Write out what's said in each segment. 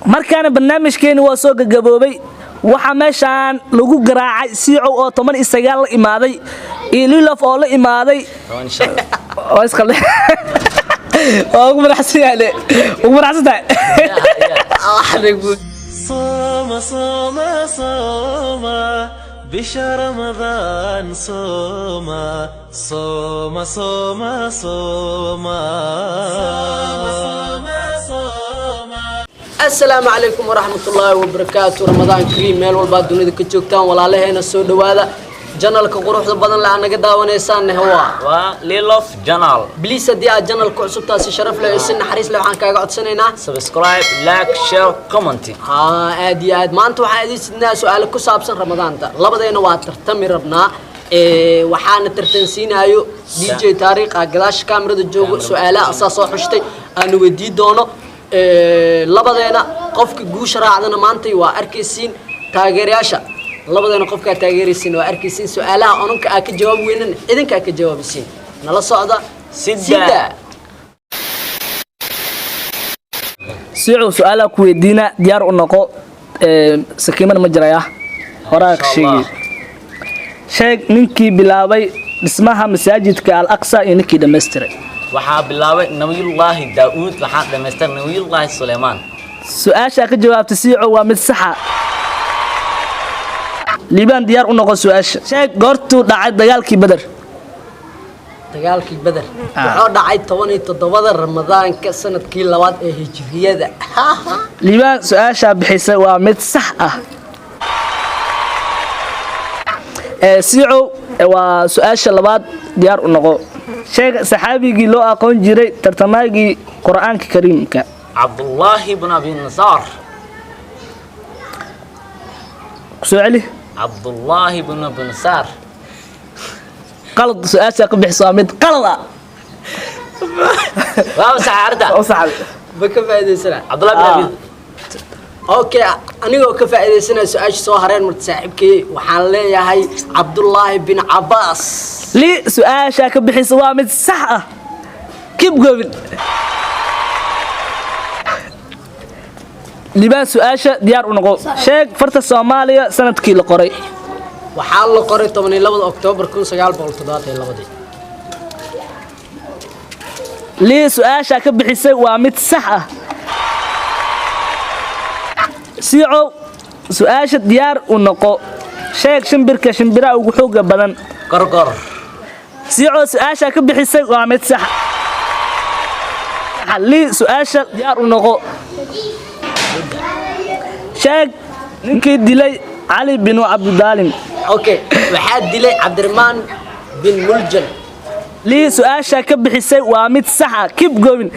markaana barnaamijkeena waa soo gagaboobay waxa meeshaan lagu garaacay siicow oo 19 la imaaday iyo lilof oo la imaaday oo isqalay ugu maraxsiyaale ugu maraxsata صوم صوم صوم بشهر رمضان صوم صوم صوم صوم السلام عليكم ورحمة الله وبركاته رمضان كريم ميل والبا دنيا كجوجتان walaalahayna soo dhawaada janalka quruxda badan la anaga daawaneysaan waa Lilof Channel please hadii aad janalka cusub taasi sharaf leh si naxariis leh waxaan kaaga codsanaynaa subscribe like share comment aad iyo aad maanta waxaan idin sidnaa su'aalo ku saabsan ramadaanta labadeena waa tartami rabnaa waxaana tartansiinayo DJ Taariikh gadaasha kaamirada joogo su'aalaha asaas oo xushtay aan weydii doono labadeena qofka guusha raacdana maanta waa arkaysiin taageerayaasha labadeena qofka taageeraysiin waa arkaysiin su'aalaha onanka ka jawaab weynana idinka ka jawaabisiin nala socda sida siicow su'aalaha ku weydiina diyaar u noqo sakiiman ma jiraya horaa ka sheeg ninkii bilaabay dhismaha masaajidka al-aqsa iyo ninkii dhameystiray waxaa bilaabay nabiyullaahi daawud waxaa dhameystay nabiyullaahi suleymaan su'aasha ka jawaabtay siicow waa mid sax ah liibaan diyaar u noqo su'aasha sheeg goortuu dhacay dagaalkii badar wuxuu dhacay 17 ramadaanka sanadkii labaad ee hijriyada liibaan su'aasha bixisay waa mid sax ah siicow waa su'aasha labaad diyaar u noqo sheeg saxaabigii loo aqoon jiray tartamaagii quraanka kariimka Abdullah ibn Abi Nasar su'aali Abdullah ibn Abi Nasar qalad su'aasha ka bixisay mid qalad waa saxarta oo sax baka faa'iideysana Abdullah ibn Abi okay anigoo ka faa'iideysana su'aasha soo hareen marti saaxiibkii waxaan leeyahay Abdullah ibn Abbas li su'aasha ka bixisay waa mid sax ah keep going liibaan su'aasha diyaar u noqo sheeg farta Soomaaliya sanadkii la qoray waxaa la qoray 12 Oktoobar 1972 li su'aasha ka bixisay waa mid sax ah siicow su'aasha diyaar u noqo sheeg shimbirka shimbira ugu xoog badan gorgor siicow su'aasha ka bixisay waa mid sax li su'aasha diyaar u noqo sheeg ninkii dilay Ali bin Abi Talib okay waxaa dilay Cabdirmaan bin Muljam li su'aasha ka bixisay waa mid sax ah keep going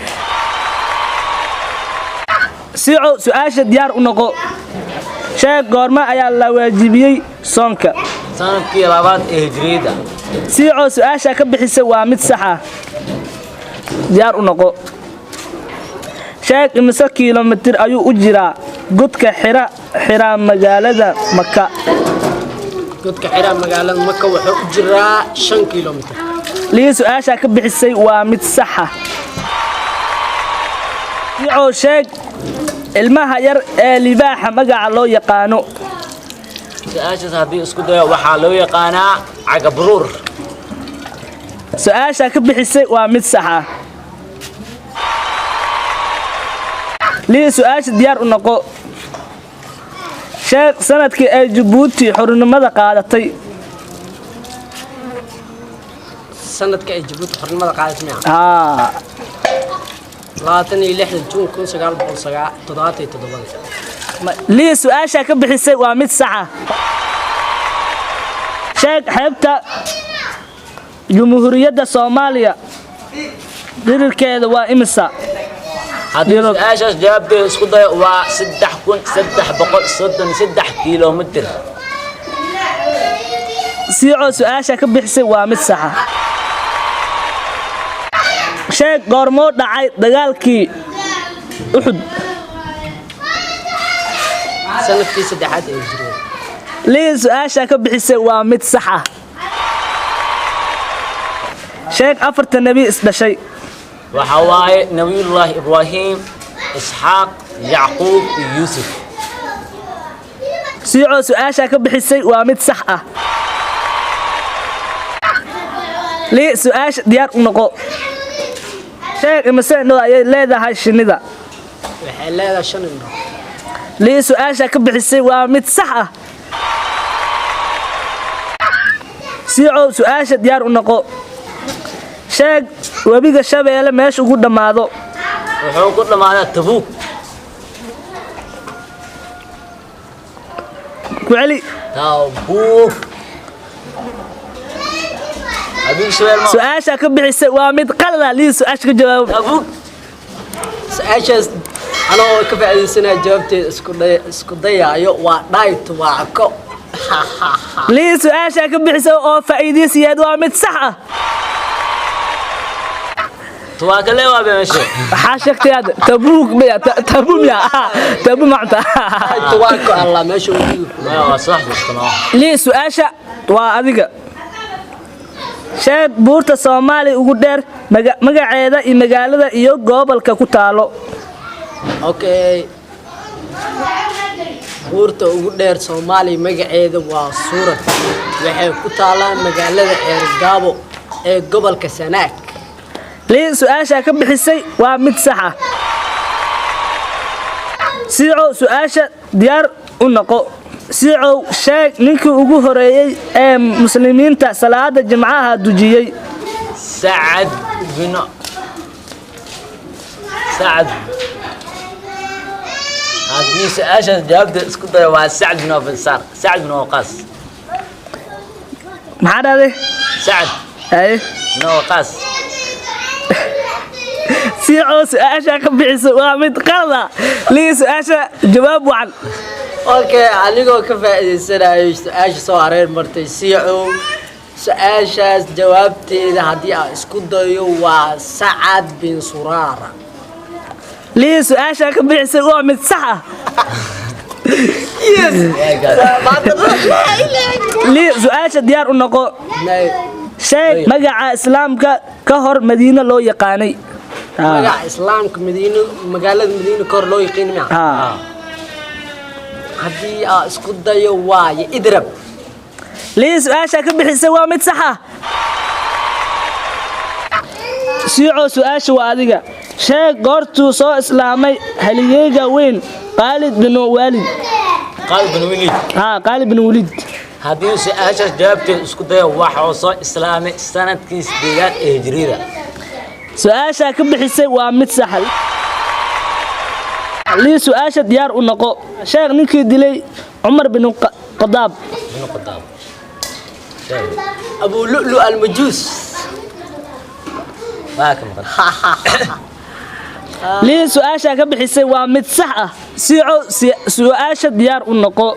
siicow su'aasha diyaar u noqo sheeg goorma ayaa la waajibiyay soonka sanadkii labaad ee hijriyada siicow su'aasha ka bixisay waa mid sax ah diyaar u noqo sheeg imisa kiiloomitir ayuu u jiraa godka xira magaalada Makka godka xira magaalada Makka wuxuu u jiraa 5 kiiloomitir li su'aasha ka bixisay waa mid sax ah siicow sheeg ilmaha yar ee libaaxa magaca loo yaqaano su'aashaas haddii isku dayo waxaa loo yaqaanaa cagabruur su'aasha ka bixisay waa mid sax ah li su'aasha diyaar u noqo sheeg sanadkii ay Djibouti xornimada qaadatay sanadka ay Djibouti xornimada qaadatay haa 26 Juun 1977 li su'aasha ka bixisay waa mid sax ah sheeg xeebta Jamhuuriyadda Soomaaliya dirirkeeda waa imisa haddii su'aashaas jawaabteeda isku dayo waa 3333 kiiloomitir siicow su'aasha ka bixisay waa mid sax ah sheeg goormoo dhacay dagaalkii Uhud sanadkii saddexaad ee hijriyada li su'aasha ka bixisay waa mid sax ah sheeg afarta nabi is dhashay waxa waaye nabiyullaahi Ibrahim إسحاق yacquub iyo yuusuf siico su'aasha ka bixisay waa mid sax ah lii su'aasha diyaar u noqo sheeg imise indhood ayay leedahay shinnida waxay leedahay 5 indhood lii su'aasha ka bixisay waa mid sax ah siico su'aasha diyaar u noqo sheeg webiga shabeelle meesha ugu dhammaado wuxuu ku dhammaadaa tabuuk ku celi tabuuk habeen shabeel ma su'aasha ka bixisay waa mid qalad ah lii su'aasha ka jawaab tabuuk su-aashaas anoo ka faa'iidaysanaya jawaabteeda isku dayaayo waa dhayto waa ko lii su'aasha ka bixisay oo faa'iidaysiyeed waa mid sax ah tuwaa kale waa beesho waxaa sheegtay aad tabuuk miya tabuuk miya tabuuk macta dhayto waa ko allah meesha uu ma waa sax bastano lii su'aasha waa adiga sheeg buurta Soomaaliya ugu dheer magaceeda iyo magaalada iyo gobolka ku taalo okay buurta ugu dheer Soomaaliya magaceeda waa Suurad waxay ku taalaa magaalada Eergaabo ee gobolka Sanaag lii su'aasha ka bixisay waa mid sax ah siico su'aasha diyaar u noqo siico sheeg ninkii ugu horeeyay ee muslimiinta salaada jimcaha dujiyay sacad haddii su-aashaas jawaabta isku daya waa sacad bin abisaar sacad bin waqaas maxaa dhahday sacad ay bin waqaas siico su'aasha ka bixisay waa mid qalad ah lii su'aasha jawaab wacan okay anigoo ka faa'iidaysanayo su-aasha soo areer martay siico su-aashaas jawaabteeda haddii aan isku dayo waa Sacad bin Suraara lii su'aasha ka bixisay waa mid sax ah lii su'aasha diyaar u noqo sheeg magaca islaamka ka hor madiina loo yaqaanay magaca islaamka madiino magaalada madiino kor loo yaqaan ma haddii aan isku dayo waaye idrab lii su'aasha ka bixisay waa mid sax ah siico su'aasha waa adiga sheeg goortuu soo islaamay haliyeyga weyn Khalid bin Walid Khalid bin Walid haddii su-aashaas jawaabteeda isku daya waxa uu soo islaamay sanadkii 8 ee hijriyada su'aasha ka bixisay waa mid sax lii su'aasha diyaar u noqo sheeg ninkii dilay Umar bin Khadaab Abu Lu'lu al-Majus lii su'aasha ka bixisay waa mid sax ah siico su'aasha diyaar u noqo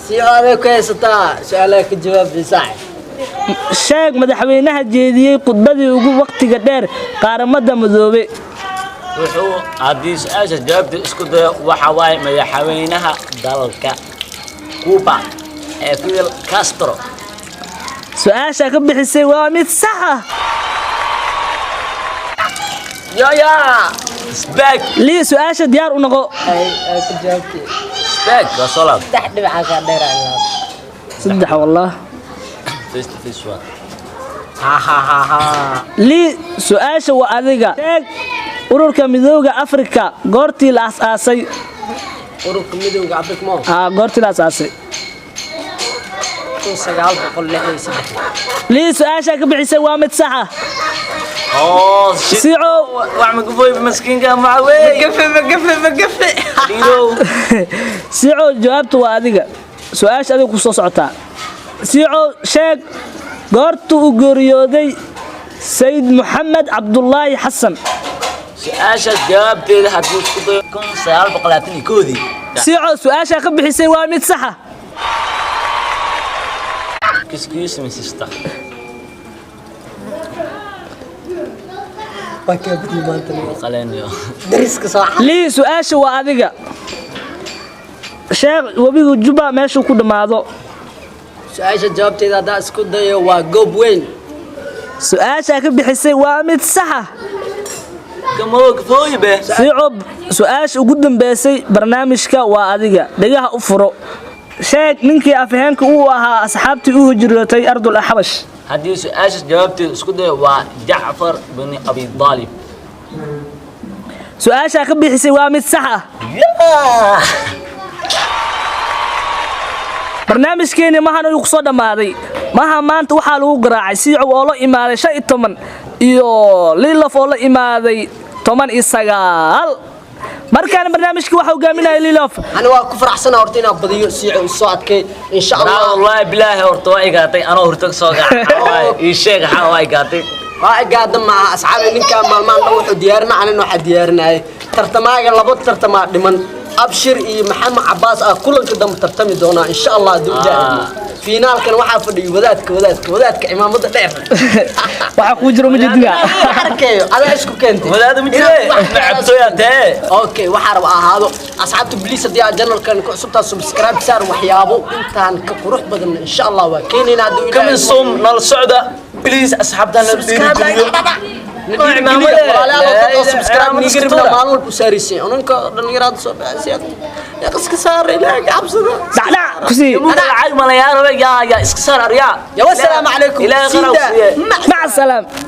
si aad ku haysataa su'aalaha ka jawaabaysaa sheeg madaxweynaha jeediyay khudbadii ugu waqtiga dheer qaaramada madoobe wuxuu haddii su-aashaas jawaabteeda isku dayo waxa waaye madaxweynaha dalka Cuba ee Fidel Castro su'aasha ka bixisay waa mid sax ah ya sback lii su'aasha diyaar u noqo ay ka jawaabtay sback wasalaam dhibca ka dheer ilaa saddex wallah face to face one lii su'aasha waa adiga sheeg ururka midowga Afrika goortii la aasaasay ururka midowga Afrika ma goortii la aasaasay 1963 lii su'aasha ka bixisay waa mid sax ah oh siico wax ma gubay maskiinka macawey magafe siico jawaabtu waa adiga su'aasha adiga ku soo socotaa siico sheeg goortuu u geeriyooday Sayid Maxamed Cabdullaahi Xasan su-aashaas jawaabteeda haddii isku dayo 1931 siico su'aasha ka bixisay waa mid sax ah excuse me sister bakabdi maanta qaleenyo dariska soo lii su'aasha waa adiga sheeg webiga Juba meesha ku dhamaado su-aasha jawaabteeda haddii isku dayo waa goob weyn su'aasha ka bixisay waa mid sax ah كموك فوي به siicow su-aasha ugu dambeysay barnaamijka waa adiga dhegaha u furo sheeg ninkii afheenka uu ahaa asxaabtii u hijrootay ardul axbash هذه سؤال جوابتي اسكت وجعفر بن ابي طالب su-aashaa ka bixisay waa mid sax ah ياه barnaamijkeeni mahan ayuu kusoo dhammaaday maha maanta waxaa lagu garaacay siicow oo la imaaday 15 iyo liilaf oo la imaaday 19 markaan barnaamijkii waxa hogaaminaya liilaf أنا waa ku faraxsanahay horta inaan badiyo siico soo adkay in sha لا Allah والله بالله ورتوي قاطي انا ورتك سوق الشيخ حواي قاطي waa gaadam ma asxaabi ninka maalmaan wuxuu diyaarina anina waxa diyaarinay tartamaaga labo tartama dhiman abshir iyo maxamed cabaas ah kulanka dam tartami doona in sha Allah duudaa finaalkan waxa fadhiyo wadaadka imaamada dheer waxa ku jiro majadiga arkayo ala isku keentay wadaad ma jire nacabto ya tee okay waxa rab ahaado asxaabta bliis hadii aad channelkan ku cusubtaa subscribe saar waxyaabo intaan ka qurux badan in sha Allah waa keenina haduu كم صوم نال السعودة بليز أصحابنا dacdac ku sii أنا عايز مليار يا إسكسار أريا يا والسلام عليكم إلى غرو maca salaam